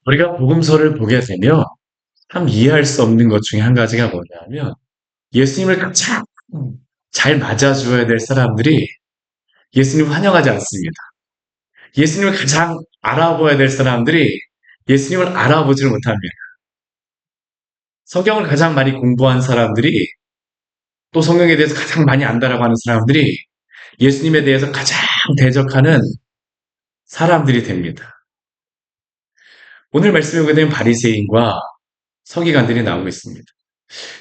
우리가 복음서를 보게 되면 참 이해할 수 없는 것 중에 한 가지가 뭐냐면 예수님을 가장 잘 맞아줘야 될 사람들이 예수님을 환영하지 않습니다. 예수님을 가장 알아보아야 될 사람들이 예수님을 알아보지를 못합니다. 성경을 가장 많이 공부한 사람들이 또 성경에 대해서 가장 많이 안다라고 하는 사람들이 예수님에 대해서 가장 대적하는 사람들이 됩니다. 오늘 말씀에 보게 되면 바리새인과 서기관들이 나오고 있습니다.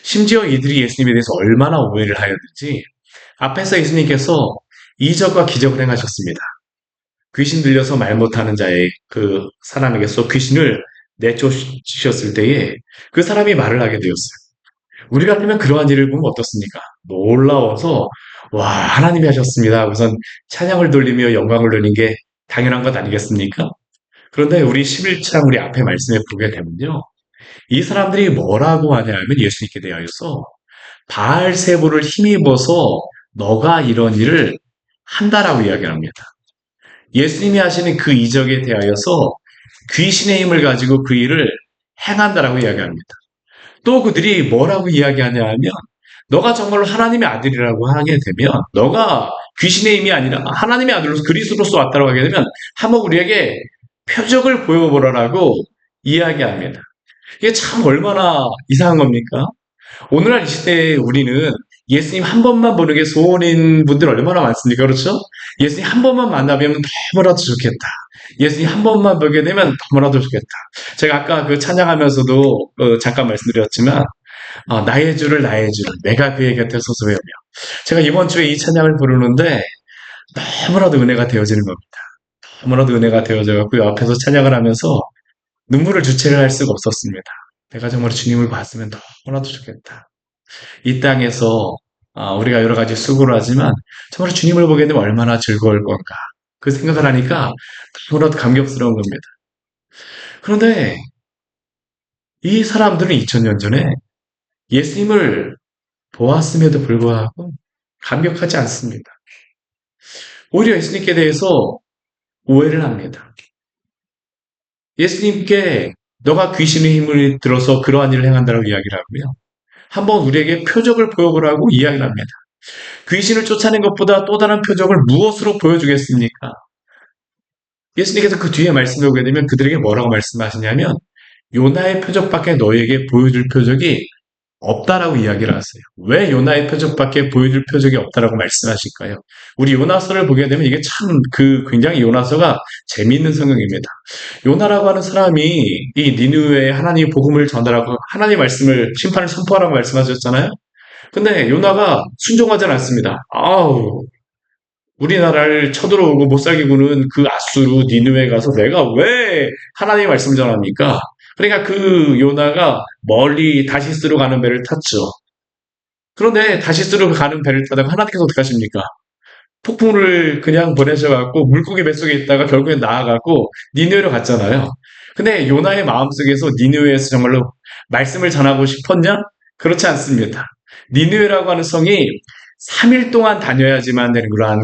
심지어 이들이 예수님에 대해서 얼마나 오해를 하였는지 앞에서 예수님께서 이적과 기적을 행하셨습니다. 귀신 들려서 말 못하는 자의 그 사람에게서 귀신을 내쫓으셨을 때에 그 사람이 말을 하게 되었어요. 우리 같으면 그러한 일을 보면 어떻습니까? 놀라워서 와 하나님이 하셨습니다. 우선 찬양을 돌리며 영광을 돌리는 게 당연한 것 아니겠습니까? 그런데 우리 11장 우리 앞에 말씀에 보게 되면요. 이 사람들이 뭐라고 하냐면 예수님께 대하여서 바알세부를 힘입어서 너가 이런 일을 한다라고 이야기합니다. 예수님이 하시는 그 이적에 대하여서 귀신의 힘을 가지고 그 일을 행한다라고 이야기합니다. 또 그들이 뭐라고 이야기하냐 하면 너가 정말로 하나님의 아들이라고 하게 되면 너가 귀신의 힘이 아니라 하나님의 아들로서 그리스도로서 왔다고 하게 되면 한번 우리에게 표적을 보여보라라고 이야기합니다. 이게 참 얼마나 이상한 겁니까? 오늘날 이 시대에 우리는 예수님 한 번만 보는 게 소원인 분들 얼마나 많습니까? 그렇죠? 예수님 한 번만 만나뵈면 너무나도 좋겠다. 예수님 한 번만 보게 되면 너무나도 좋겠다. 제가 아까 그 찬양하면서도 잠깐 말씀드렸지만 나의 주를 나의 주를 내가 그의 곁에 서서 외우며 제가 이번 주에 이 찬양을 부르는데 너무나도 은혜가 되어지는 겁니다. 너무나도 은혜가 되어져 갖고 앞에서 찬양을 하면서 눈물을 주체를 할 수가 없었습니다. 내가 정말 주님을 봤으면 너무나도 좋겠다. 이 땅에서 우리가 여러 가지 수고를 하지만 정말 주님을 보게 되면 얼마나 즐거울 건가. 그 생각을 하니까 너무나도 감격스러운 겁니다. 그런데 이 사람들은 2000년 전에 예수님을 보았음에도 불구하고 감격하지 않습니다. 오히려 예수님께 대해서 오해를 합니다. 예수님께 너가 귀신의 힘을 들어서 그러한 일을 행한다고 이야기를 하고요. 한번 우리에게 표적을 보여보라고 이야기를 합니다. 귀신을 쫓아낸 것보다 또 다른 표적을 무엇으로 보여주겠습니까? 예수님께서 그 뒤에 말씀해 보게 되면 그들에게 뭐라고 말씀하시냐면 요나의 표적밖에 너에게 보여줄 표적이 없다라고 이야기를 하세요. 왜 요나의 표적밖에 보여줄 표적이 없다라고 말씀하실까요? 우리 요나서를 보게 되면 이게 참 굉장히 요나서가 재미있는 성경입니다. 요나라고 하는 사람이 이 니느웨에 하나님의 복음을 전달하고 하나님의 말씀을 심판을 선포하라고 말씀하셨잖아요. 근데 요나가 순종하지 않습니다. 아우 우리나라를 쳐들어오고 못 살게 구는 그 아수르 니느웨에 가서 내가 왜 하나님의 말씀을 전합니까? 그러니까 그 요나가 멀리 다시스로 가는 배를 탔죠. 그런데 다시스로 가는 배를 타다가 하나님께서 어떻게 하십니까? 폭풍을 그냥 보내셔갖고 물고기 뱃속에 있다가 결국엔 나아가고 니느웨로 갔잖아요. 근데 요나의 마음속에서 니느웨에서 정말로 말씀을 전하고 싶었냐? 그렇지 않습니다. 니느웨라고 하는 성이 3일 동안 다녀야지만 되는 그러한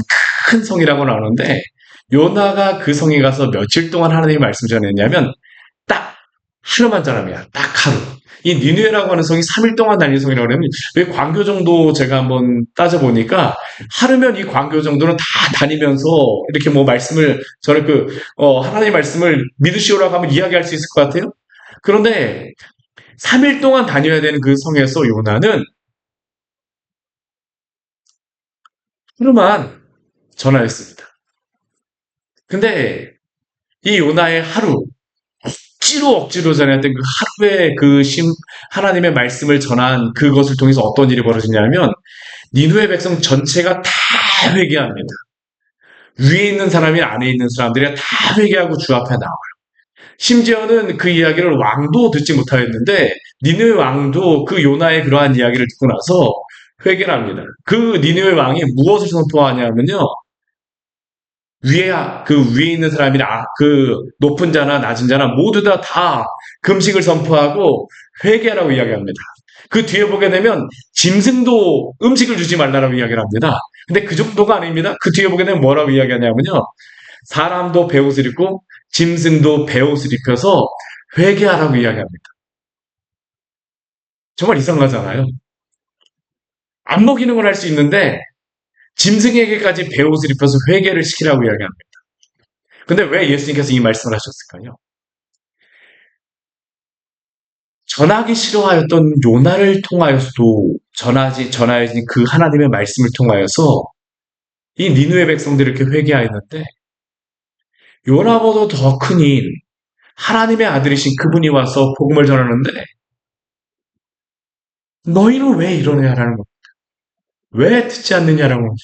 큰 성이라고 나오는데 요나가 그 성에 가서 며칠 동안 하나님의 말씀을 전했냐면 딱 하루만 전합니다. 딱 하루. 이 니느웨라고 하는 성이 3일 동안 다니는 성이라고 그러면 왜 광교 정도 제가 한번 따져보니까 하루면 이 광교 정도는 다 다니면서 이렇게 뭐 말씀을 저는 하나님의 말씀을 믿으시오라고 하면 이야기할 수 있을 것 같아요. 그런데 3일 동안 다녀야 되는 그 성에서 요나는 하루만 전하였습니다. 근데 이 요나의 하루 억지로 전했던 그 하루의 하나님의 말씀을 전한 그것을 통해서 어떤 일이 벌어지냐면 니누의 백성 전체가 다 회개합니다. 위에 있는 사람이 아래에 있는 사람들이 다 회개하고 주 앞에 나와요. 심지어는 그 이야기를 왕도 듣지 못하였는데 니누의 왕도 그 요나의 그러한 이야기를 듣고 나서 회개를 합니다. 그 니누의 왕이 무엇을 선포하냐면요. 그 위에 있는 사람이나 그 높은 자나 낮은 자나 모두 다 금식을 선포하고 회개하라고 이야기합니다. 그 뒤에 보게 되면 짐승도 음식을 주지 말라라고 이야기를 합니다. 근데 그 정도가 아닙니다. 그 뒤에 보게 되면 뭐라고 이야기하냐면요. 사람도 베옷을 입고 짐승도 베옷을 입혀서 회개하라고 이야기합니다. 정말 이상하잖아요. 안 먹이는 걸 할 수 있는데 짐승에게까지 배옷을 입혀서 회개를 시키라고 이야기합니다. 근데 왜 예수님께서 이 말씀을 하셨을까요? 전하기 싫어하였던 요나를 통하여서도 전하여진 그 하나님의 말씀을 통하여서 이 니누의 백성들이 이렇게 회개하였는데 요나보다 더 큰 이인 하나님의 아들이신 그분이 와서 복음을 전하는데 너희는 왜 이러냐라는 거. 왜 듣지 않느냐라는 거.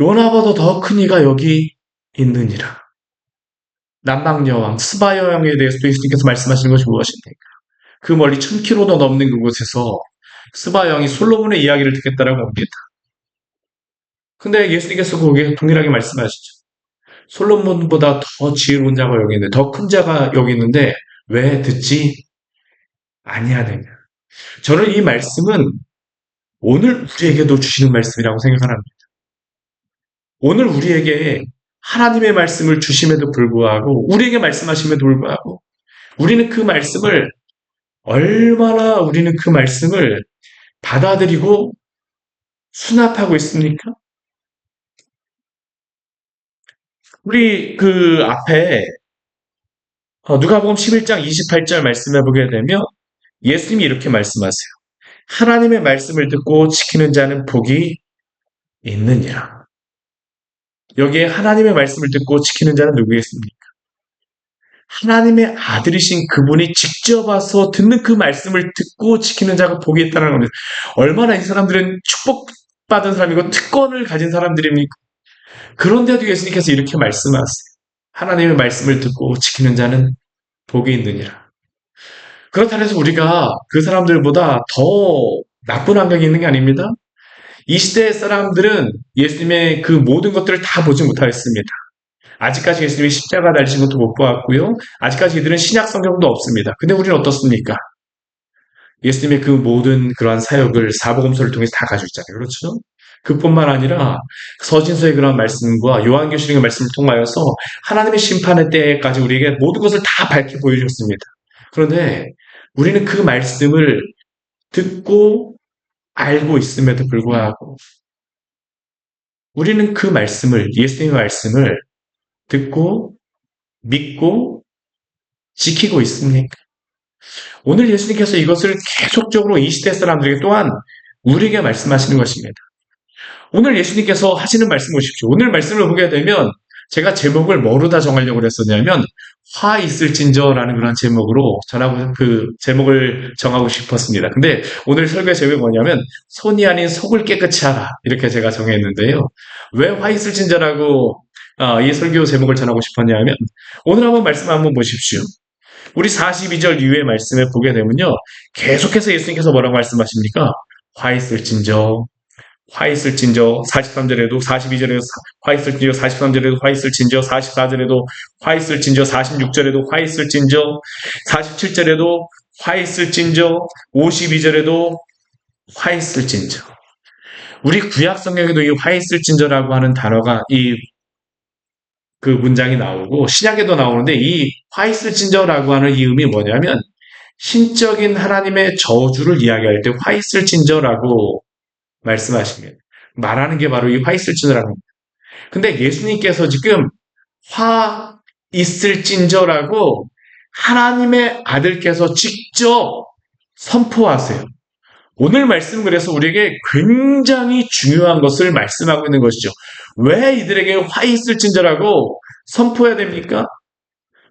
요나보다 더 큰 이가 여기 있느니라. 남방여왕 스바 여왕에 대해서도 예수님께서 말씀하시는 것이 무엇입니까? 그 멀리 1000km도 넘는 그곳에서 스바 여왕이 솔로몬의 이야기를 듣겠다라고 합니다. 근데 예수님께서 거기에 동일하게 말씀하시죠. 솔로몬보다 더 지혜로운 자가 여기 있는데 더 큰 자가 여기 있는데 왜 듣지 아니하느냐. 저는 이 말씀은 오늘 우리에게도 주시는 말씀이라고 생각합니다. 오늘 우리에게 하나님의 말씀을 주심에도 불구하고 우리에게 말씀하심에도 불구하고 우리는 그 말씀을 얼마나 우리는 그 말씀을 받아들이고 수납하고 있습니까? 우리 그 앞에 누가복음 11장 28절 말씀해 보게 되면 예수님이 이렇게 말씀하세요. 하나님의 말씀을 듣고 지키는 자는 복이 있느니라. 여기에 하나님의 말씀을 듣고 지키는 자는 누구겠습니까? 하나님의 아들이신 그분이 직접 와서 듣는 그 말씀을 듣고 지키는 자가 복이 있다는 겁니다. 얼마나 이 사람들은 축복받은 사람이고 특권을 가진 사람들입니까? 그런데도 예수님께서 이렇게 말씀하세요. 하나님의 말씀을 듣고 지키는 자는 복이 있느니라. 그렇다고 해서 우리가 그 사람들보다 더 나쁜 환경이 있는 게 아닙니다. 이 시대의 사람들은 예수님의 그 모든 것들을 다 보지 못하였습니다. 아직까지 예수님이 십자가 달리신 것도 못 보았고요. 아직까지 이들은 신약 성경도 없습니다. 근데 우리는 어떻습니까? 예수님의 그 모든 그러한 사역을 사복음서를 통해서 다 가지고 있잖아요. 그렇죠? 그뿐만 아니라 서신서의 그런 말씀과 요한계시록의 말씀을 통하여서 하나님의 심판의 때까지 우리에게 모든 것을 다 밝히 보여주셨습니다. 그런데 우리는 그 말씀을 듣고 알고 있음에도 불구하고 우리는 그 말씀을 예수님의 말씀을 듣고 믿고 지키고 있습니까? 오늘 예수님께서 이것을 계속적으로 이 시대 사람들에게 또한 우리에게 말씀하시는 것입니다. 오늘 예수님께서 하시는 말씀 보십시오. 오늘 말씀을 보게 되면 제가 제목을 뭐로다 정하려고 했었냐면 화 있을진저라는 그런 제목으로 전하고 그 제목을 정하고 싶었습니다. 근데 오늘 설교의 제목이 뭐냐면 손이 아닌 속을 깨끗이 하라 이렇게 제가 정했는데요. 왜 화 있을진저라고 이 설교 제목을 전하고 싶었냐면 오늘 한번 말씀 한번 보십시오. 우리 42절 이후의 말씀을 보게 되면요. 계속해서 예수님께서 뭐라고 말씀하십니까? 화 있을진저 화 있을진저 43절에도 42절에도 화 있을진저 43절에도 화 있을진저 44절에도 화 있을진저 46절에도 화 있을진저 47절에도 화 있을진저 52절에도 화 있을진저 우리 구약 성경에도 이 화 있을진저라고 하는 단어가 이 그 문장이 나오고 신약에도 나오는데 이 화 있을진저라고 하는 이 의미 뭐냐면 신적인 하나님의 저주를 이야기할 때 화 있을진저라고 말씀하십니다. 말하는 게 바로 이 화 있을진저라는 겁니다. 근데 예수님께서 지금 화 있을진저라고 하나님의 아들께서 직접 선포하세요. 오늘 말씀은 그래서 우리에게 굉장히 중요한 것을 말씀하고 있는 것이죠. 왜 이들에게 화 있을진저라고 선포해야 됩니까?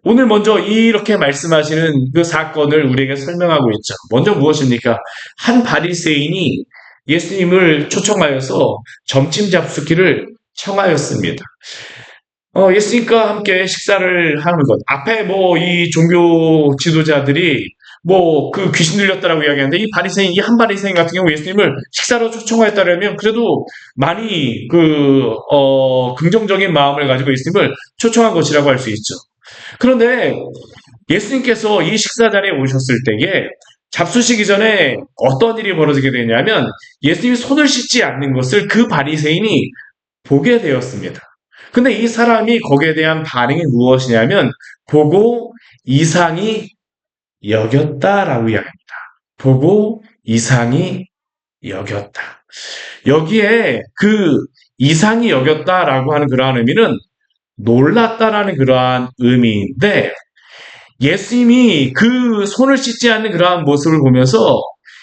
오늘 먼저 이렇게 말씀하시는 그 사건을 우리에게 설명하고 있죠. 먼저 무엇입니까? 한 바리새인이 예수님을 초청하여서 점심 잡수기를 청하였습니다. 예수님과 함께 식사를 하는 것. 앞에 뭐 이 종교 지도자들이 뭐 그 귀신 들렸다라고 이야기하는데 이 바리새인, 이 한 바리새인 같은 경우 예수님을 식사로 초청하였다면 그래도 많이 긍정적인 마음을 가지고 예수님을 초청한 것이라고 할 수 있죠. 그런데 예수님께서 이 식사 자리에 오셨을 때에 잡수시기 전에 어떤 일이 벌어지게 되냐면 예수님이 손을 씻지 않는 것을 그 바리새인이 보게 되었습니다. 근데 이 사람이 거기에 대한 반응이 무엇이냐면 보고 이상히 여겼다라고 이야기합니다. 보고 이상히 여겼다. 여기에 그 이상히 여겼다라고 하는 그러한 의미는 놀랐다라는 그러한 의미인데 예수님이 그 손을 씻지 않는 그러한 모습을 보면서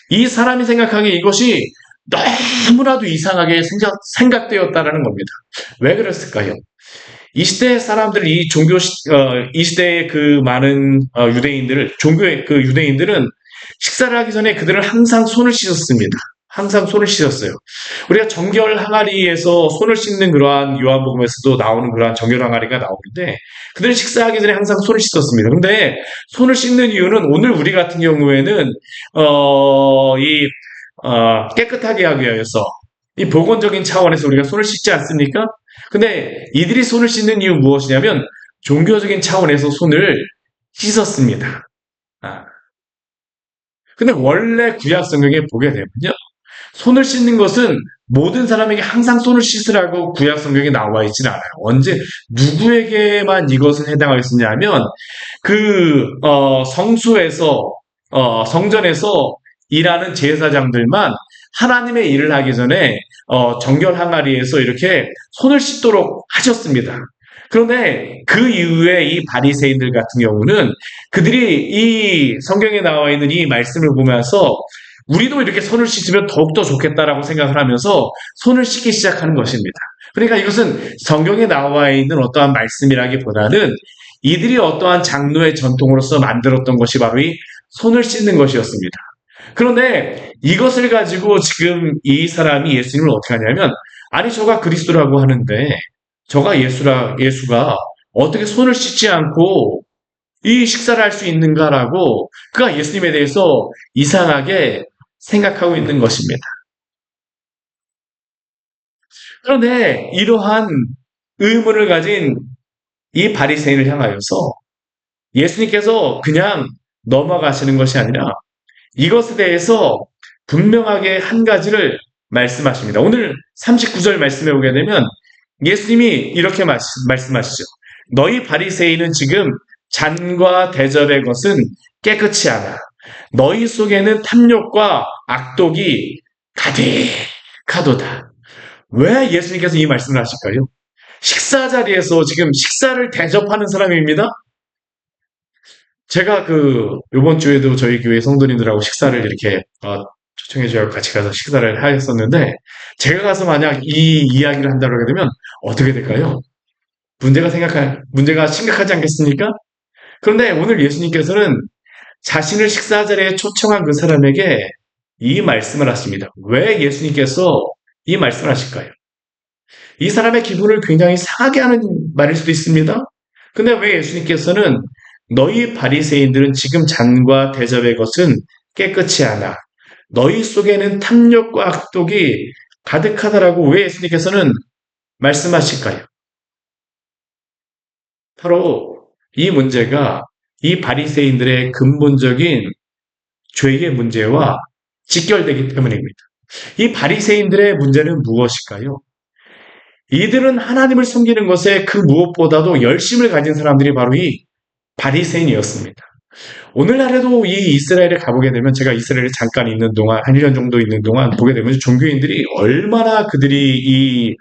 이 사람이 생각하기에 이것이 너무나도 이상하게 생각되었다라는 겁니다. 왜 그랬을까요? 이 시대 사람들, 이 시대의 그 많은 유대인들을, 종교의 그 유대인들은 식사를 하기 전에 그들은 항상 손을 씻었습니다. 항상 손을 씻었어요. 우리가 정결 항아리에서 손을 씻는 그러한 요한복음에서도 나오는 그러한 정결 항아리가 나오는데 그들은 식사하기 전에 항상 손을 씻었습니다. 근데 손을 씻는 이유는 오늘 우리 같은 경우에는 깨끗하게 하기 위해서 이 보건적인 차원에서 우리가 손을 씻지 않습니까? 근데 이들이 손을 씻는 이유 무엇이냐면 종교적인 차원에서 손을 씻었습니다. 아. 근데 원래 구약 성경에 보게 되면요. 손을 씻는 것은 모든 사람에게 항상 손을 씻으라고 구약 성경에 나와 있지는 않아요. 언제 누구에게만 이것은 해당하겠느냐면 성수에서 성전에서 일하는 제사장들만 하나님의 일을 하기 전에 정결 항아리에서 이렇게 손을 씻도록 하셨습니다. 그런데 그 이후에 이 바리새인들 같은 경우는 그들이 이 성경에 나와 있는 이 말씀을 보면서 우리도 이렇게 손을 씻으면 더욱더 좋겠다라고 생각을 하면서 손을 씻기 시작하는 것입니다. 그러니까 이것은 성경에 나와 있는 어떠한 말씀이라기보다는 이들이 어떠한 장로의 전통으로서 만들었던 것이 바로 이 손을 씻는 것이었습니다. 그런데 이것을 가지고 지금 이 사람이 예수님을 어떻게 하냐면 아니 저가 그리스도라고 하는데 저가 예수가 어떻게 손을 씻지 않고 이 식사를 할 수 있는가라고 그가 예수님에 대해서 이상하게 생각하고 있는 것입니다. 그런데 이러한 의문을 가진 이 바리새인을 향하여서 예수님께서 그냥 넘어가시는 것이 아니라 이것에 대해서 분명하게 한 가지를 말씀하십니다. 오늘 39절 말씀에 오게 되면 예수님이 이렇게 말씀하시죠. 너희 바리새인은 지금 잔과 대접의 것은 깨끗이 하나 너희 속에는 탐욕과 악독이 가득하도다. 왜 예수님께서 이 말씀을 하실까요? 식사 자리에서 지금 식사를 대접하는 사람입니다. 제가 요번 주에도 저희 교회 성도님들하고 식사를 이렇게 초청해줘야 같이 가서 식사를 하였었는데 제가 가서 만약 이 이야기를 한다고 하게 되면 어떻게 될까요? 문제가 심각하지 않겠습니까? 그런데 오늘 예수님께서는 자신을 식사 자리에 초청한 그 사람에게 이 말씀을 하십니다. 왜 예수님께서 이 말씀을 하실까요? 이 사람의 기분을 굉장히 상하게 하는 말일 수도 있습니다. 근데 왜 예수님께서는 너희 바리새인들은 지금 잔과 대접의 것은 깨끗이 하나 너희 속에는 탐욕과 악독이 가득하다라고 왜 예수님께서는 말씀하실까요? 바로 이 문제가 이 바리새인들의 근본적인 죄의 문제와 직결되기 때문입니다. 이 바리새인들의 문제는 무엇일까요? 이들은 하나님을 섬기는 것에 그 무엇보다도 열심을 가진 사람들이 바로 이 바리새인이었습니다. 오늘날에도 이 이스라엘에 가보게 되면 제가 이스라엘에 잠깐 있는 동안 한 1년 정도 있는 동안 보게 되면 종교인들이 얼마나 그들이 이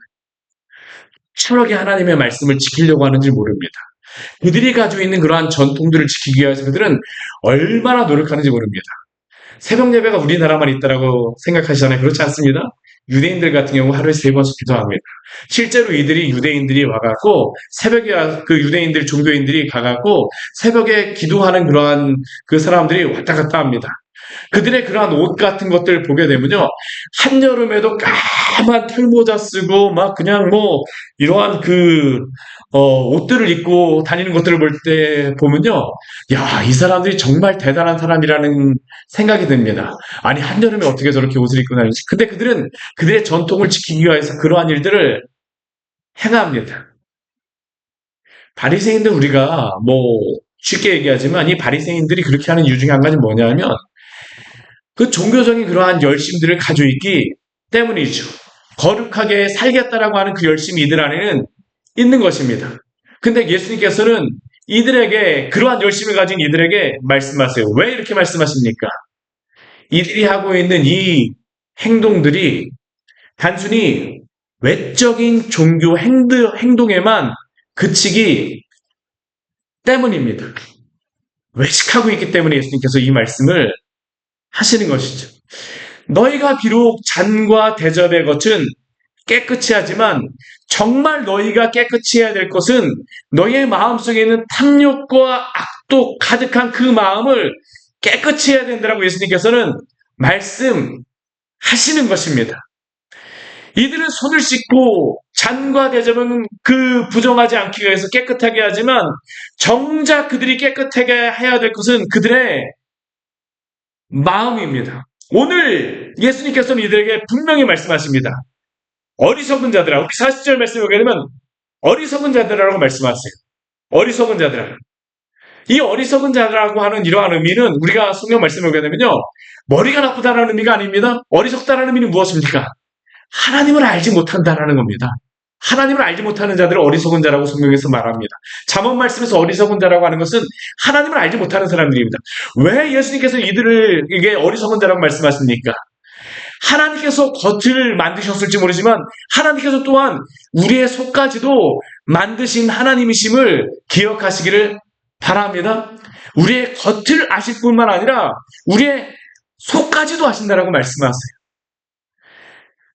철학의 하나님의 말씀을 지키려고 하는지 모릅니다. 그들이 가지고 있는 그러한 전통들을 지키기 위해서 그들은 얼마나 노력하는지 모릅니다. 새벽 예배가 우리나라만 있다라고 생각하시잖아요. 그렇지 않습니다. 유대인들 같은 경우 하루에 3번씩 기도합니다. 실제로 이들이 유대인들이 와갖고 새벽에 그 유대인들 종교인들이 가갖고 새벽에 기도하는 그러한 그 사람들이 왔다 갔다 합니다. 그들의 그러한 옷 같은 것들 보게 되면요. 한여름에도 까만 털모자 쓰고 막 그냥 뭐 이러한 옷들을 입고 다니는 것들을 볼 때 보면요. 야, 이 사람들이 정말 대단한 사람이라는 생각이 듭니다. 아니, 한여름에 어떻게 저렇게 옷을 입고 다니지? 근데 그들은 그들의 전통을 지키기 위해서 그러한 일들을 행합니다. 바리새인들 우리가 뭐 쉽게 얘기하지만 이 바리새인들이 그렇게 하는 이유 중에 한 가지는 뭐냐면 그 종교적인 그러한 열심들을 가지고 있기 때문이죠. 거룩하게 살겠다라고 하는 그 열심이 이들 안에는 있는 것입니다. 근데 예수님께서는 이들에게, 그러한 열심을 가진 이들에게 말씀하세요. 왜 이렇게 말씀하십니까? 이들이 하고 있는 이 행동들이 단순히 외적인 종교 행동에만 그치기 때문입니다. 외식하고 있기 때문에 예수님께서 이 말씀을 하시는 것이죠. 너희가 비록 잔과 대접의 것은 깨끗이 하지만 정말 너희가 깨끗이 해야 될 것은 너희의 마음속에 있는 탐욕과 악독 가득한 그 마음을 깨끗이 해야 된다고 예수님께서는 말씀하시는 것입니다. 이들은 손을 씻고 잔과 대접은 그 부정하지 않기 위해서 깨끗하게 하지만 정작 그들이 깨끗하게 해야 될 것은 그들의 마음입니다. 오늘 예수님께서는 이들에게 분명히 말씀하십니다. 어리석은 자들아, 우리 40절 말씀을 보게 되면 어리석은 자들아라고 말씀하세요. 어리석은 자들아. 이 어리석은 자라고 하는 이러한 의미는 우리가 성경 말씀을 보게 되면요. 머리가 나쁘다는 의미가 아닙니다. 어리석다는 의미는 무엇입니까? 하나님을 알지 못한다라는 겁니다. 하나님을 알지 못하는 자들을 어리석은 자라고 성경에서 말합니다. 잠언 말씀에서 어리석은 자라고 하는 것은 하나님을 알지 못하는 사람들입니다. 왜 예수님께서 이들을 이게 어리석은 자라고 말씀하십니까? 하나님께서 겉을 만드셨을지 모르지만 하나님께서 또한 우리의 속까지도 만드신 하나님이심을 기억하시기를 바랍니다. 우리의 겉을 아실 뿐만 아니라 우리의 속까지도 아신다라고 말씀하세요.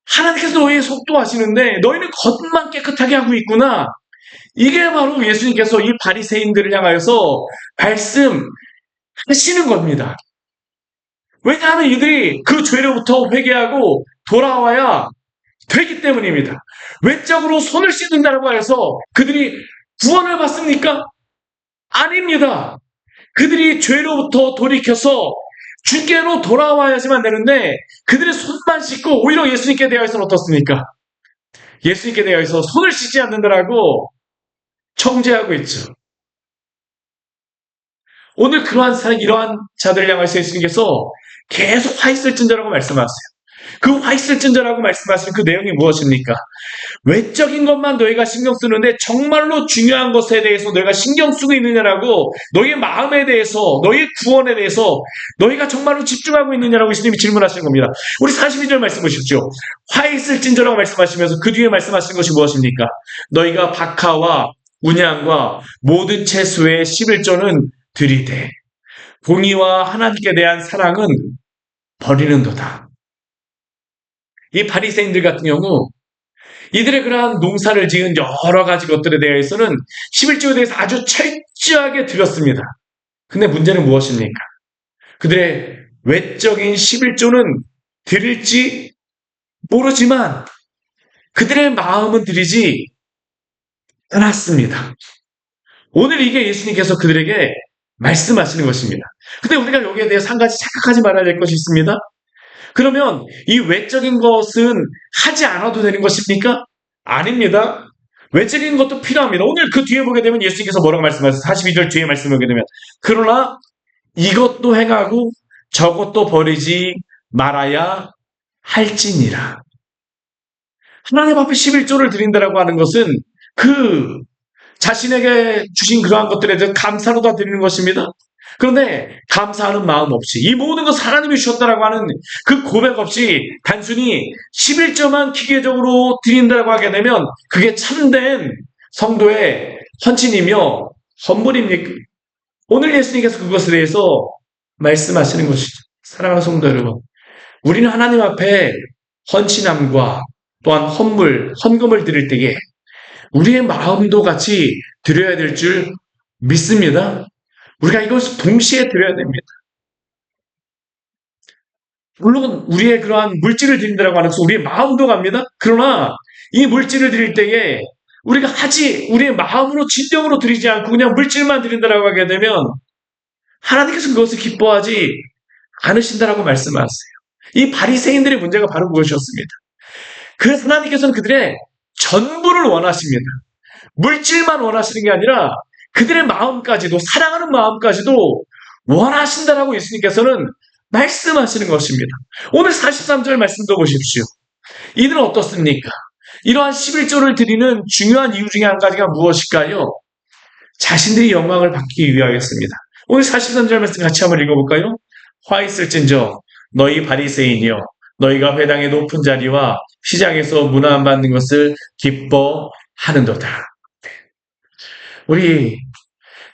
하나님께서 너희의 속도 아시는데 너희는 겉만 깨끗하게 하고 있구나. 이게 바로 예수님께서 이 바리새인들을 향하여서 말씀하시는 겁니다. 왜냐하면 이들이 그 죄로부터 회개하고 돌아와야 되기 때문입니다. 외적으로 손을 씻는다고 해서 그들이 구원을 받습니까? 아닙니다. 그들이 죄로부터 돌이켜서 주께로 돌아와야지만 되는데 그들의 손만 씻고 오히려 예수님께 대하여서는 어떻습니까? 예수님께 대하여서 손을 씻지 않는다라고 청제하고 있죠. 오늘 이러한 자들 향해서 예수님께서 계속 화 있을진저라고 말씀하세요. 그 화 있을진저라고 말씀하시는 그 내용이 무엇입니까? 외적인 것만 너희가 신경 쓰는데 정말로 중요한 것에 대해서 너희가 신경 쓰고 있느냐라고 너희의 마음에 대해서 너희의 구원에 대해서 너희가 정말로 집중하고 있느냐라고 예수님이 질문하시는 겁니다. 우리 42절 말씀 보십시오. 화 있을진저라고 말씀하시면서 그 뒤에 말씀하시는 것이 무엇입니까? 너희가 박하와 운양과 모든 채소의 11조는 들이되 공의와 하나님께 대한 사랑은 버리는도다. 이 바리새인들 같은 경우 이들의 그러한 농사를 지은 여러 가지 것들에 대해서는 11조에 대해서 아주 철저하게 드렸습니다. 근데 문제는 무엇입니까? 그들의 외적인 11조는 드릴지 모르지만 그들의 마음은 드리지 않았습니다. 오늘 이게 예수님께서 그들에게 말씀하시는 것입니다. 근데 우리가 여기에 대해서 한 가지 착각하지 말아야 될 것이 있습니다. 그러면 이 외적인 것은 하지 않아도 되는 것입니까? 아닙니다. 외적인 것도 필요합니다. 오늘 그 뒤에 보게 되면 예수님께서 뭐라고 말씀하세요? 42절 뒤에 말씀을 보게 되면 그러나 이것도 행하고 저것도 버리지 말아야 할지니라. 하나님 앞에 11조를 드린다라고 하는 것은 그 자신에게 주신 그러한 것들에 대해서 감사로 다 드리는 것입니다. 그런데 감사하는 마음 없이 이 모든 것을 하나님이 주셨다라고 하는 그 고백 없이 단순히 11조만 기계적으로 드린다라고 하게 되면 그게 참된 성도의 헌신이며 헌물입니까? 오늘 예수님께서 그것에 대해서 말씀하시는 것이죠. 사랑하는 성도 여러분, 우리는 하나님 앞에 헌신함과 또한 헌금을 드릴 때에 우리의 마음도 같이 드려야 될 줄 믿습니다. 우리가 이것을 동시에 드려야 됩니다. 물론 우리의 그러한 물질을 드린다고 하는 것은 우리의 마음도 갑니다. 그러나 이 물질을 드릴 때에 우리가 우리의 마음으로 진정으로 드리지 않고 그냥 물질만 드린다고 하게 되면 하나님께서 그것을 기뻐하지 않으신다라고 말씀하세요. 이 바리새인들의 문제가 바로 그것이었습니다. 그래서 하나님께서는 그들의 전부를 원하십니다. 물질만 원하시는 게 아니라 그들의 마음까지도, 사랑하는 마음까지도 원하신다라고 예수님께서는 말씀하시는 것입니다. 오늘 43절 말씀도 보십시오. 이들은 어떻습니까? 이러한 11조를 드리는 중요한 이유 중에 한 가지가 무엇일까요? 자신들이 영광을 받기 위하였습니다. 오늘 43절 말씀 같이 한번 읽어볼까요? 화 있을진저 너희 바리새인이여 너희가 회당의 높은 자리와 시장에서 문안 받는 것을 기뻐하는도다. 우리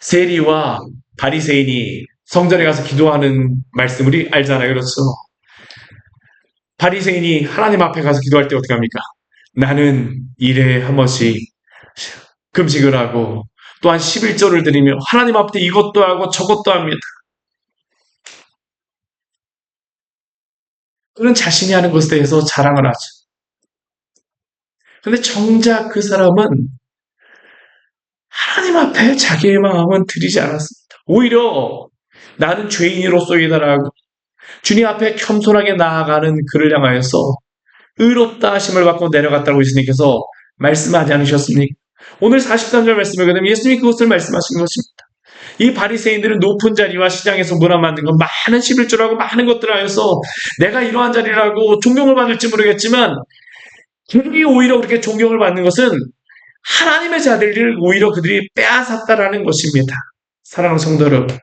세리와 바리새인이 성전에 가서 기도하는 말씀 우리 알잖아요. 그렇죠? 바리새인이 하나님 앞에 가서 기도할 때 어떻게 합니까? 나는 일에 한 번씩 금식을 하고 또한 11조를 드리며 하나님 앞에 이것도 하고 저것도 합니다. 그는 자신이 하는 것에 대해서 자랑을 하죠. 근데 정작 그 사람은 하나님 앞에 자기의 마음은 드리지 않았습니다. 오히려 나는 죄인으로서이다라고 주님 앞에 겸손하게 나아가는 그를 향하여서 의롭다 하심을 받고 내려갔다고 예수님께서 말씀하지 않으셨습니까? 오늘 43절 말씀에 그다음 예수님이 그것을 말씀하시는 것입니다. 이 바리새인들은 높은 자리와 시장에서 문화 만든 것 많은 11조라고 많은 것들을 하여서 내가 이러한 자리라고 존경을 받을지 모르겠지만 그들이 오히려 그렇게 존경을 받는 것은 하나님의 자리를 오히려 그들이 빼앗았다라는 것입니다. 사랑하는 성도 여러분,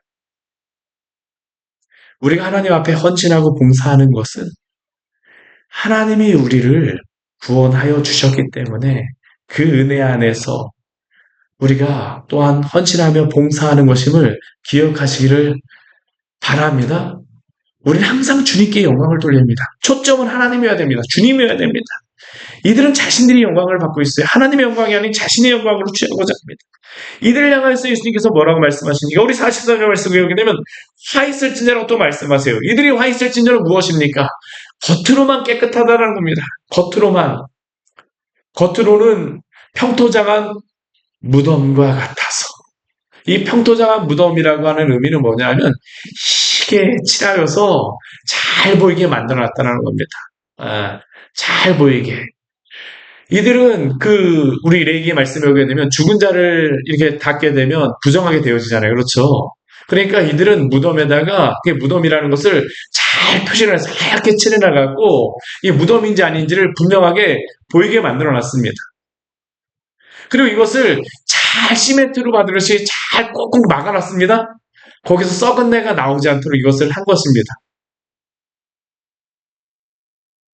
우리가 하나님 앞에 헌신하고 봉사하는 것은 하나님이 우리를 구원하여 주셨기 때문에 그 은혜 안에서 우리가 또한 헌신하며 봉사하는 것임을 기억하시기를 바랍니다. 우리는 항상 주님께 영광을 돌립니다. 초점은 하나님이어야 됩니다. 주님이어야 됩니다. 이들은 자신들이 영광을 받고 있어요. 하나님의 영광이 아닌 자신의 영광으로 취하고자 합니다. 이들을 향해서 예수님께서 뭐라고 말씀하십니까? 우리 44절 말씀을 보게 되면 화 있을진저라고 또 말씀하세요. 이들이 화 있을진저는 무엇입니까? 겉으로만 깨끗하다는 겁니다. 겉으로는 평토장한 무덤과 같아서 이 평토장한 무덤이라고 하는 의미는 뭐냐면 희게 칠하여서 잘 보이게 만들어놨다는 겁니다. 잘 보이게. 이들은 우리 레이기의 말씀에 오게 되면 죽은 자를 이렇게 닿게 되면 부정하게 되어지잖아요. 그렇죠? 그러니까 이들은 무덤에다가 그게 무덤이라는 것을 잘 표시를 해서 하얗게 칠해놔갖고 이게 무덤인지 아닌지를 분명하게 보이게 만들어 놨습니다. 그리고 이것을 잘 시멘트로 받으듯이 잘 꽁꽁 막아놨습니다. 거기서 썩은 내가 나오지 않도록 이것을 한 것입니다.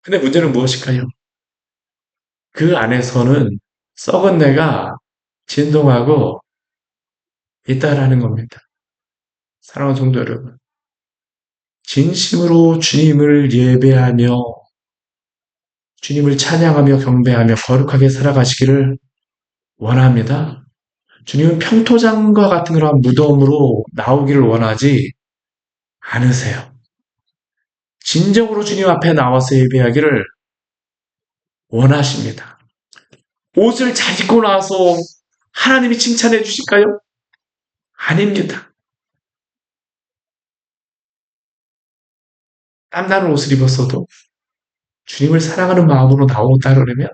근데 문제는 무엇일까요? 그 안에서는 썩은 내가 진동하고 있다라는 겁니다. 사랑하는 성도 여러분, 진심으로 주님을 예배하며 주님을 찬양하며 경배하며 거룩하게 살아가시기를 원합니다. 주님은 평토장과 같은 그런 무덤으로 나오기를 원하지 않으세요. 진정으로 주님 앞에 나와서 예배하기를 원하십니다. 옷을 잘 입고 나서 하나님이 칭찬해 주실까요? 아닙니다. 땀나는 옷을 입었어도 주님을 사랑하는 마음으로 나오다 그러면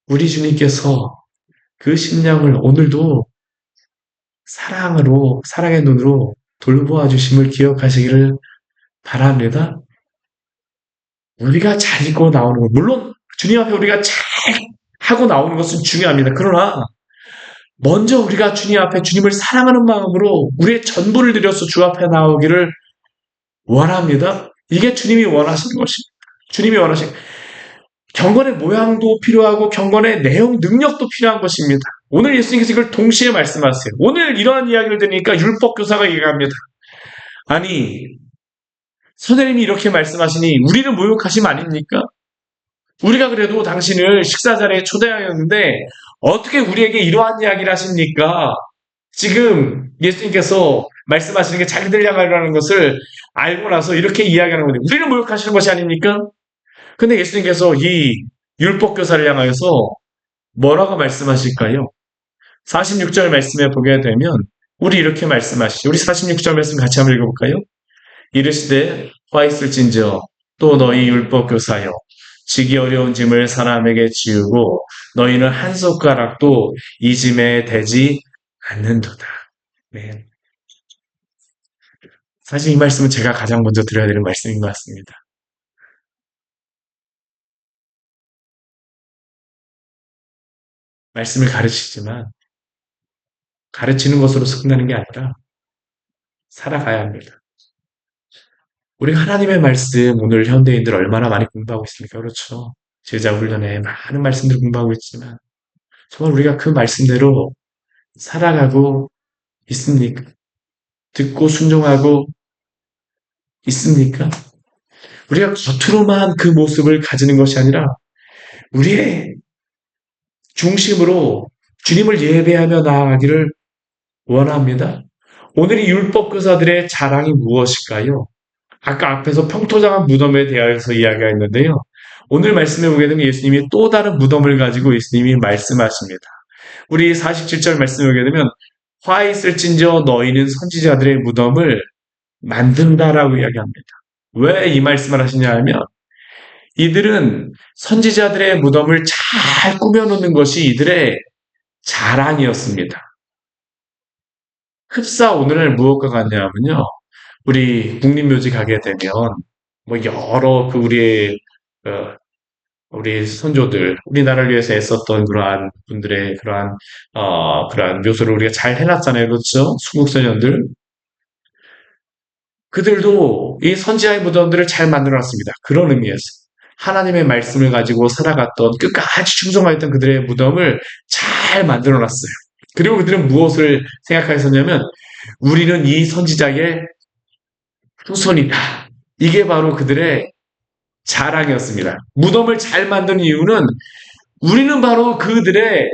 우리 주님께서 그 심령을 오늘도 사랑의 눈으로 돌보아 주심을 기억하시기를 바랍니다. 우리가 잘 입고 나오는 것, 물론 주님 앞에 우리가 잘 하고 나오는 것은 중요합니다. 그러나 먼저 우리가 주님 앞에 주님을 사랑하는 마음으로 우리의 전부를 들여서 주 앞에 나오기를 원합니다. 이게 주님이 원하시는 것입니다. 주님이 원하시는 경건의 모양도 필요하고 경건의 내용, 능력도 필요한 것입니다. 오늘 예수님께서 이걸 동시에 말씀하세요. 오늘 이러한 이야기를 들으니까 율법교사가 얘기합니다. 아니, 선생님이 이렇게 말씀하시니 우리를 모욕하심 아닙니까? 우리가 그래도 당신을 식사 자리에 초대하였는데 어떻게 우리에게 이러한 이야기를 하십니까? 지금 예수님께서 말씀하시는 게 자기들 향하라는 것을 알고 나서 이렇게 이야기하는 건데 우리를 모욕하시는 것이 아닙니까? 근데 예수님께서 이 율법교사를 향하여서 뭐라고 말씀하실까요? 46절 말씀에 보게 되면 우리 이렇게 말씀하시죠. 우리 46절 말씀 같이 한번 읽어볼까요? 이르시되 화 있을진저 또 너희 율법교사여 지기 어려운 짐을 사람에게 지우고 너희는 한 손가락도 이 짐에 대지 않는도다. 네. 사실 이 말씀은 제가 가장 먼저 드려야 되는 말씀인 것 같습니다. 말씀을 가르치지만 가르치는 것으로서 끝나는 게 아니라 살아가야 합니다. 우리가 하나님의 말씀 오늘 현대인들 얼마나 많이 공부하고 있습니까? 그렇죠. 제자 훈련에 많은 말씀들을 공부하고 있지만 정말 우리가 그 말씀대로 살아가고 있습니까? 듣고 순종하고 있습니까? 우리가 겉으로만 그 모습을 가지는 것이 아니라 우리의 중심으로 주님을 예배하며 나아가기를 원합니다. 오늘 이 율법교사들의 자랑이 무엇일까요? 아까 앞에서 평토장한 무덤에 대하여서 이야기했는데요. 오늘 말씀해 보게 되면 예수님이 또 다른 무덤을 가지고 예수님이 말씀하십니다. 우리 47절 말씀해 보게 되면 화 있을진저 너희는 선지자들의 무덤을 만든다라고 이야기합니다. 왜 이 말씀을 하시냐 하면 이들은 선지자들의 무덤을 잘 꾸며놓는 것이 이들의 자랑이었습니다. 흡사 오늘날 무엇과 같냐면요. 우리 국립묘지 가게 되면 뭐 여러 그 어, 우리 선조들, 우리나라를 위해서 애썼던 그러한 분들의 그러한 묘소를 우리가 잘 해놨잖아요. 그렇죠? 수국선현들. 그들도 이 선지자의 무덤들을 잘 만들어놨습니다. 그런 의미에서. 하나님의 말씀을 가지고 살아갔던 끝까지 충성하였던 그들의 무덤을 잘 만들어놨어요. 그리고 그들은 무엇을 생각하였었냐면 우리는 이 선지자의 후손이다. 이게 바로 그들의 자랑이었습니다. 무덤을 잘 만든 이유는 우리는 바로 그들의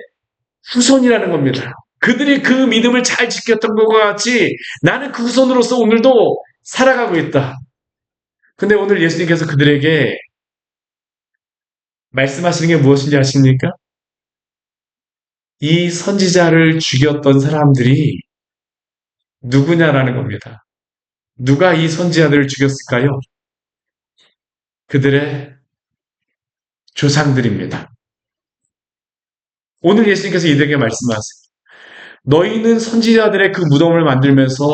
후손이라는 겁니다. 그들이 그 믿음을 잘 지켰던 것과 같이 나는 그 후손으로서 오늘도 살아가고 있다. 근데 오늘 예수님께서 그들에게 말씀하시는 게 무엇인지 아십니까? 이 선지자를 죽였던 사람들이 누구냐라는 겁니다. 누가 이 선지자들을 죽였을까요? 그들의 조상들입니다. 오늘 예수님께서 이들에게 말씀하세요. 너희는 선지자들의 그 무덤을 만들면서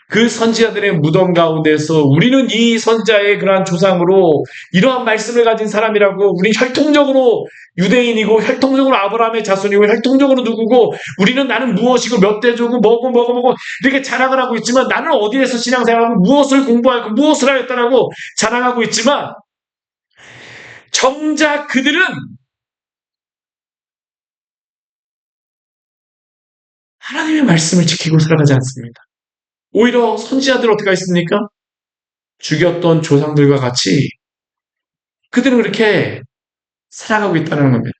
그 선지자들의 무덤 가운데서 우리는 이 선지자의 그러한 조상으로 이러한 말씀을 가진 사람이라고 우리 혈통적으로 유대인이고 혈통적으로 아브라함의 자손이고 혈통적으로 누구고 우리는 나는 무엇이고 몇 대조고 뭐고 이렇게 자랑을 하고 있지만 나는 어디에서 신앙생활하고 무엇을 공부하고 무엇을 하였다라고 자랑하고 있지만 정작 그들은 하나님의 말씀을 지키고 살아가지 않습니다. 오히려 선지자들 어떻게 했습니까? 죽였던 조상들과 같이 그들은 그렇게 살아가고 있다는 겁니다.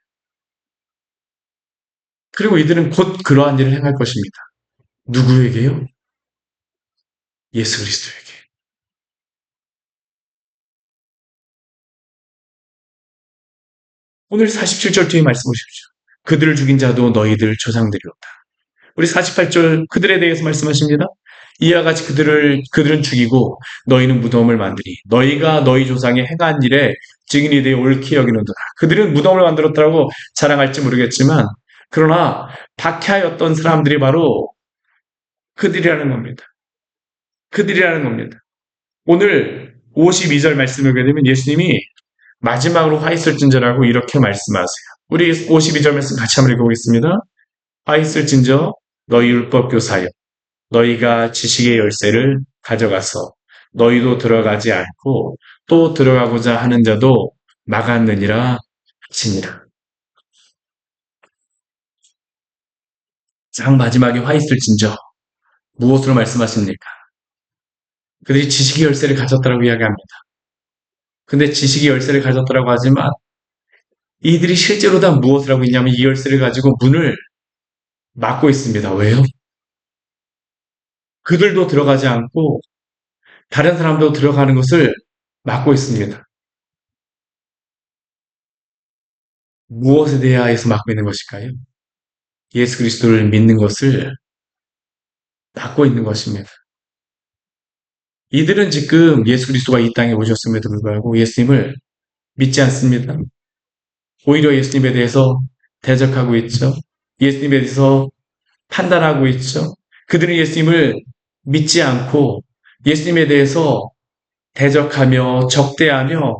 그리고 이들은 곧 그러한 일을 행할 것입니다. 누구에게요? 예수 그리스도에게. 오늘 47절 뒤에 말씀 보십시오. 그들을 죽인 자도 너희들 조상들이었다. 우리 48절 그들에 대해서 말씀하십니다. 이와 같이 그들은 죽이고 너희는 무덤을 만드니 너희가 너희 조상의 행한 일에 증인이 되어 옳게 여기는도다. 그들은 무덤을 만들었다고 자랑할지 모르겠지만 그러나 박해하였던 사람들이 바로 그들이라는 겁니다. 그들이라는 겁니다. 오늘 52절 말씀을 보게 되면 예수님이 마지막으로 화 있을진저라고 이렇게 말씀하세요. 우리 52절 말씀 같이 한번 읽어보겠습니다. 화 있을진저 너희 율법교사여 너희가 지식의 열쇠를 가져가서 너희도 들어가지 않고 또 들어가고자 하는 자도 막았느니라 하시니라. 장 마지막에 화 있을진저 무엇으로 말씀하십니까? 그들이 지식의 열쇠를 가졌다라고 이야기합니다. 근데 지식의 열쇠를 가졌다라고 하지만 이들이 실제로 다 무엇을 하고 있냐면 이 열쇠를 가지고 문을 막고 있습니다. 왜요? 그들도 들어가지 않고 다른 사람도 들어가는 것을 막고 있습니다. 무엇에 대하여서 막고 있는 것일까요? 예수 그리스도를 믿는 것을 막고 있는 것입니다. 이들은 지금 예수 그리스도가 이 땅에 오셨음에도 불구하고 예수님을 믿지 않습니다. 오히려 예수님에 대해서 대적하고 있죠. 예수님에 대해서 판단하고 있죠. 그들은 예수님을 믿지 않고 예수님에 대해서 대적하며 적대하며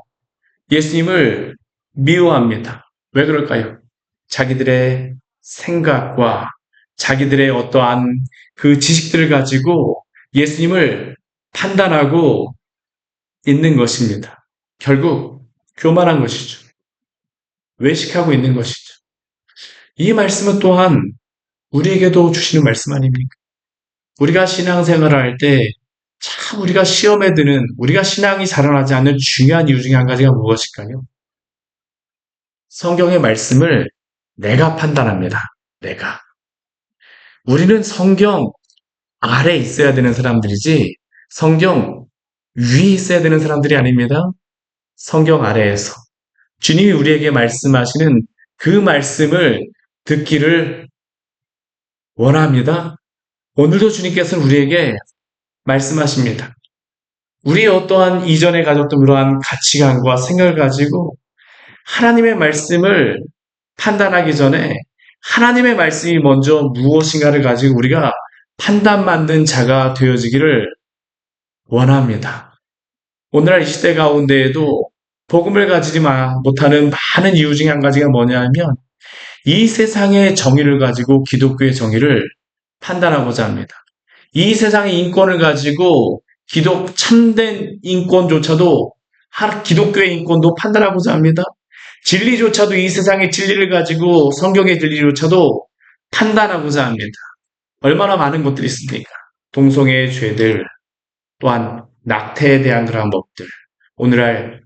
예수님을 미워합니다. 왜 그럴까요? 자기들의 생각과 자기들의 어떠한 그 지식들을 가지고 예수님을 판단하고 있는 것입니다. 결국 교만한 것이죠. 외식하고 있는 것이죠. 이 말씀은 또한 우리에게도 주시는 말씀 아닙니까? 우리가 신앙생활을 할 때 참 우리가 시험에 드는, 우리가 신앙이 자라나지 않는 중요한 이유 중에 한 가지가 무엇일까요? 성경의 말씀을 내가 판단합니다. 내가. 우리는 성경 아래 있어야 되는 사람들이지 성경 위에 있어야 되는 사람들이 아닙니다. 성경 아래에서 주님이 우리에게 말씀하시는 그 말씀을 듣기를 원합니다. 오늘도 주님께서는 우리에게 말씀하십니다. 우리 어떠한 이전에 가졌던 그러한 가치관과 생각을 가지고 하나님의 말씀을 판단하기 전에 하나님의 말씀이 먼저 무엇인가를 가지고 우리가 판단 만든 자가 되어지기를 원합니다. 오늘날 이 시대 가운데에도 복음을 가지지 못하는 많은 이유 중에 한 가지가 뭐냐면 이 세상의 정의를 가지고 기독교의 정의를 판단하고자 합니다. 이 세상의 인권을 가지고 참된 인권조차도 기독교의 인권도 판단하고자 합니다. 진리조차도 이 세상의 진리를 가지고 성경의 진리조차도 판단하고자 합니다. 얼마나 많은 것들이 있습니까? 동성애의 죄들, 또한 낙태에 대한 그러한 법들, 오늘날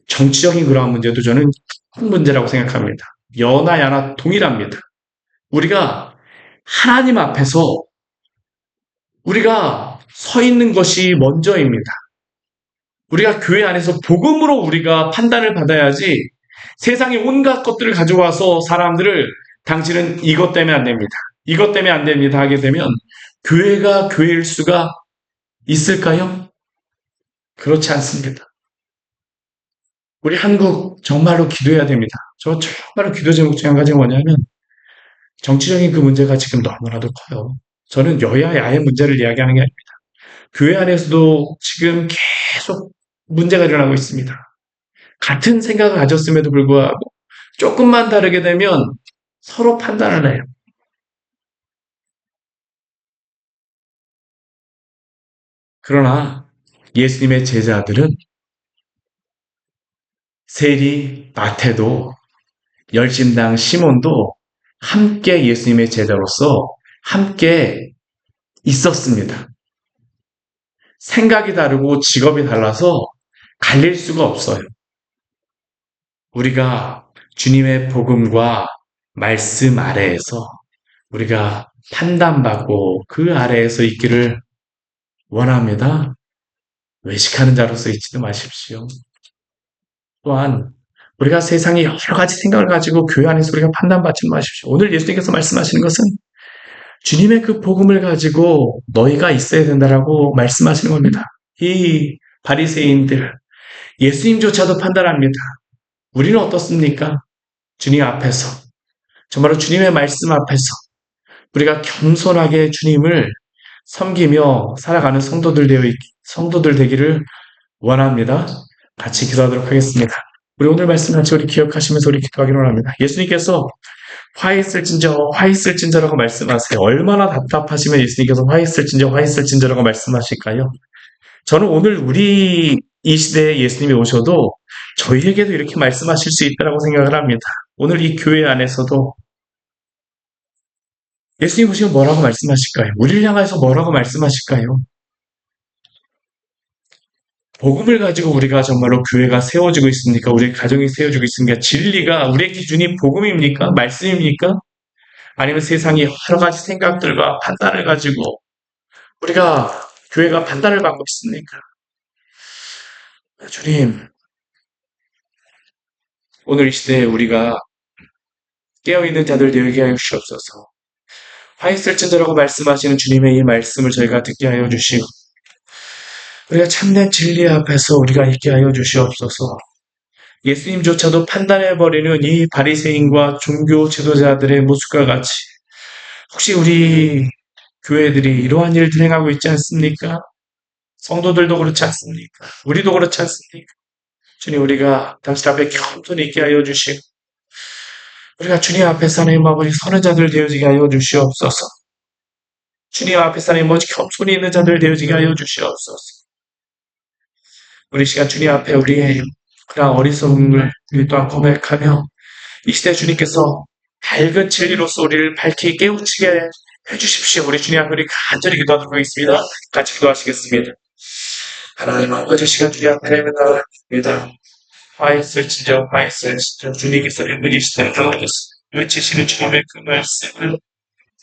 정치적인 그러한 문제도 저는 큰 문제라고 생각합니다. 여나 야나 동일합니다. 우리가 하나님 앞에서 우리가 서 있는 것이 먼저입니다. 우리가 교회 안에서 복음으로 우리가 판단을 받아야지 세상의 온갖 것들을 가져와서 사람들을 당신은 이것 때문에 안 됩니다. 이것 때문에 안 됩니다 하게 되면 교회가 교회일 수가 있을까요? 그렇지 않습니다. 우리 한국 정말로 기도해야 됩니다. 저 정말로 기도 제목 중에 한 가지가 뭐냐면 정치적인 그 문제가 지금 너무나도 커요. 저는 여야 야의 문제를 이야기하는 게 아닙니다. 교회 안에서도 지금 계속 문제가 일어나고 있습니다. 같은 생각을 가졌음에도 불구하고 조금만 다르게 되면 서로 판단을 해요. 그러나 예수님의 제자들은 세리, 마태도 열심당 시몬도 함께 예수님의 제자로서 함께 있었습니다. 생각이 다르고 직업이 달라서 갈릴 수가 없어요. 우리가 주님의 복음과 말씀 아래에서 우리가 판단받고 그 아래에서 있기를 원합니다. 외식하는 자로서 있지도 마십시오. 또한 우리가 세상에 여러 가지 생각을 가지고 교회 안에서 우리가 판단받지 마십시오. 오늘 예수님께서 말씀하시는 것은 주님의 그 복음을 가지고 너희가 있어야 된다라고 말씀하시는 겁니다. 이 바리새인들 예수님조차도 판단합니다. 우리는 어떻습니까? 주님 앞에서 정말로 주님의 말씀 앞에서 우리가 겸손하게 주님을 섬기며 살아가는 성도들 되기를 원합니다. 같이 기도하도록 하겠습니다. 우리 오늘 말씀 같이 우리 기억하시면서 우리 기도하기를 원합니다. 예수님께서 화 있을진저라고 말씀하세요. 얼마나 답답하시면 예수님께서 화 있을진저라고 말씀하실까요? 저는 오늘 우리 이 시대에 예수님이 오셔도 저희에게도 이렇게 말씀하실 수 있다고 생각을 합니다. 오늘 이 교회 안에서도 예수님 오시면 뭐라고 말씀하실까요? 우리를 향해서 뭐라고 말씀하실까요? 복음을 가지고 우리가 정말로 교회가 세워지고 있습니까? 우리 가정이 세워지고 있습니까? 진리가 우리의 기준이 복음입니까? 말씀입니까? 아니면 세상의 여러 가지 생각들과 판단을 가지고 우리가 교회가 판단을 받고 있습니까? 주님, 오늘 이 시대에 우리가 깨어있는 자들 되게 하여 주시옵소서. 화 있을진저라고 말씀하시는 주님의 이 말씀을 저희가 듣게 하여 주시고 우리가 참된 진리 앞에서 우리가 있게 하여 주시옵소서. 예수님조차도 판단해버리는 이 바리새인과 종교 지도자들의 모습과 같이 혹시 우리 교회들이 이러한 일들 행하고 있지 않습니까? 성도들도 그렇지 않습니까? 우리도 그렇지 않습니까? 주님, 우리가 당신 앞에 겸손히 있게 하여 주시고 우리가 주님 앞에서 하나님 아버지 서는 자들 되어지게 하여 주시옵소서. 주님 앞에서 하나님 아버지 겸손히 있는 자들 되어지게 하여 주시옵소서. 우리 시간 주님 앞에 우리의 그런 어리석음을 우리 또한 고백하며 이 시대 주님께서 밝은 진리로서 우리를 밝히 깨우치게 해주십시오. 우리 주님 앞에 우리 간절히 기도하도록 하겠습니다. 같이 기도하시겠습니다. 하나님 아버지 시간 주님 앞에 나아갑니다. 화있을 지정 화있을 지정 주님께서 은근히 시대를 들어오셨습니다. 외치시는 주님의 그 말씀을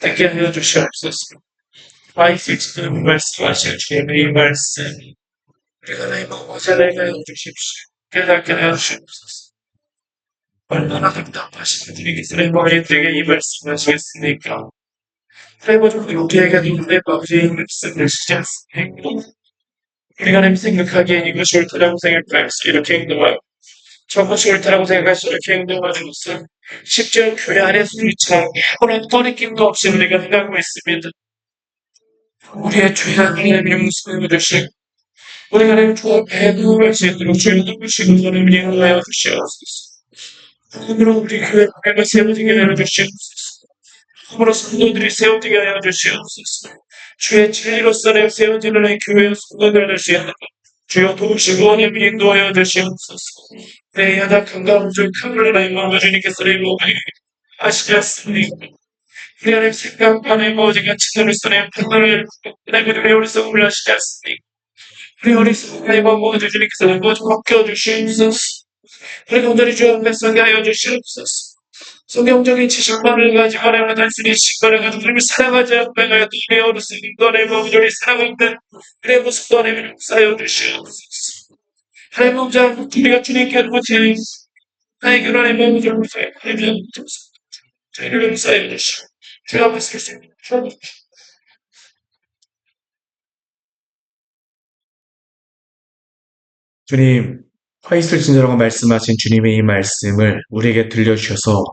듣게 하여 주시옵소서. 화있을 지정 말씀하시는 주님의 이 말씀 우리가 하나님 아버지 내게 하여 주십시오. 깨닫게 하여 주옵소서. 얼마나 답답하신 분들에게서 머리들에게 이 말씀하시겠습니까? 하나님 우리에게도 하나님 아버지의 말씀을 주지 않습니까? 우리가 하나님 생각하기에 이것이 옳다라고 생각할 수 이렇게 행동하고 저것이 옳다라고 생각할 수 이렇게 행동하는 것은 십자가 교회 안에서 우리처럼 아무런 떠느낌도 없이 우리가 행하고 있습니다. 우리의 죄악을 하나님 용서해 주시고 우리가 하나님 주 앞에 누울 수 있도록 주여 누구시고 하나님 인하여 주시옵소서. 그러므로 우리 교회 교회가 세워지게 하여 주시옵소서. 그러므로 성도들이 세워지게 하여 주시옵소서. 주의 진리로서 내 세워지는 내 교회의 성도들 되시옵소서. 주여 도우시고 하나님 인도하여 주시옵소서. 내 연약한 가운데 큰 하나님 아버지 주님께서 내 몸에 아시지 않습니까? 우리 하나님 생각 하나님 아버지 같이 들으서 내 판단을 하나님 우리 어리석음을 하시지 않습니까? 우리 어리석음 하나님 아버지 주님께서 내 모두 바뀌어주시옵소서. 우리가 오늘의 주 앞에 서게 하여 주시옵소서. 성경적인 지식만을 가지고 하나님을 단순히 지식만을 가지고 주님을 사랑하지 않고 내가 우리의 어리석음도 내 몸을 사랑하는데 그의 모습도 하나님을 용서하여 주시옵소서. 하나님 아버지 우리가 주님께 아버지 나에게 하나님 아버지 하나님 저희를 용서하여 주시오. 주 앞에 설 수 있는 주님, 화이슬 진저라고 말씀하신 주님의 이 말씀을 우리에게 들려주셔서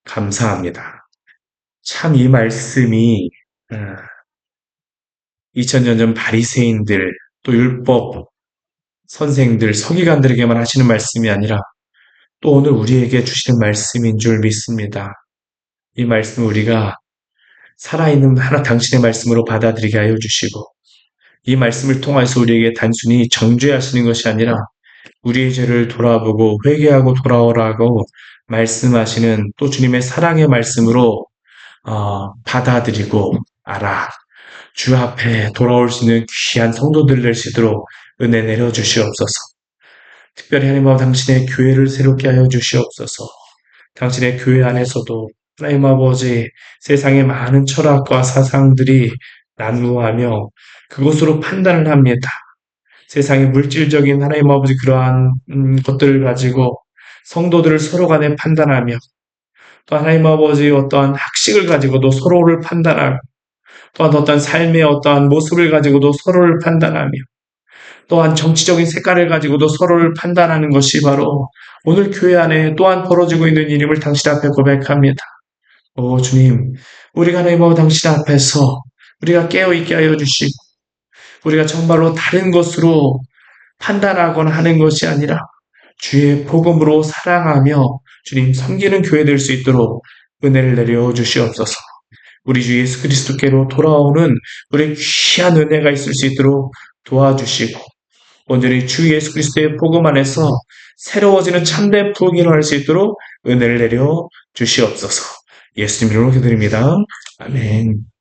감사합니다. 참 이 말씀이 2000년 전 바리새인들 또 율법 선생들 서기관들에게만 하시는 말씀이 아니라 또 오늘 우리에게 주시는 말씀인 줄 믿습니다. 이 말씀을 우리가 살아있는 하나 당신의 말씀으로 받아들이게 하여 주시고 이 말씀을 통해서 우리에게 단순히 정죄하시는 것이 아니라 우리의 죄를 돌아보고 회개하고 돌아오라고 말씀하시는 또 주님의 사랑의 말씀으로 받아들이고 알아 주 앞에 돌아올 수 있는 귀한 성도들 될 수 있도록 은혜 내려주시옵소서. 특별히 하나님 아버지 당신의 교회를 새롭게 하여 주시옵소서. 당신의 교회 안에서도 하나님 아버지 세상의 많은 철학과 사상들이 난무하며 그것으로 판단을 합니다. 세상의 물질적인 하나님 아버지 그러한 것들을 가지고 성도들을 서로 간에 판단하며 또 하나님 아버지 어떠한 학식을 가지고도 서로를 판단하고 또한 어떠한 삶의 어떠한 모습을 가지고도 서로를 판단하며 또한 정치적인 색깔을 가지고도 서로를 판단하는 것이 바로 오늘 교회 안에 또한 벌어지고 있는 일임을 당신 앞에 고백합니다. 오 주님, 우리가 하나님 아버지 당신 앞에서 우리가 깨어있게 하여 주시고 우리가 정말로 다른 것으로 판단하거나 하는 것이 아니라 주의 복음으로 사랑하며 주님 섬기는 교회 될 수 있도록 은혜를 내려 주시옵소서. 우리 주 예수 그리스도께로 돌아오는 우리 귀한 은혜가 있을 수 있도록 도와주시고 온전히 주 예수 그리스도의 복음 안에서 새로워지는 참된 부흥을 할 수 있도록 은혜를 내려 주시옵소서. 예수님 이름으로 기도드립니다. 아멘.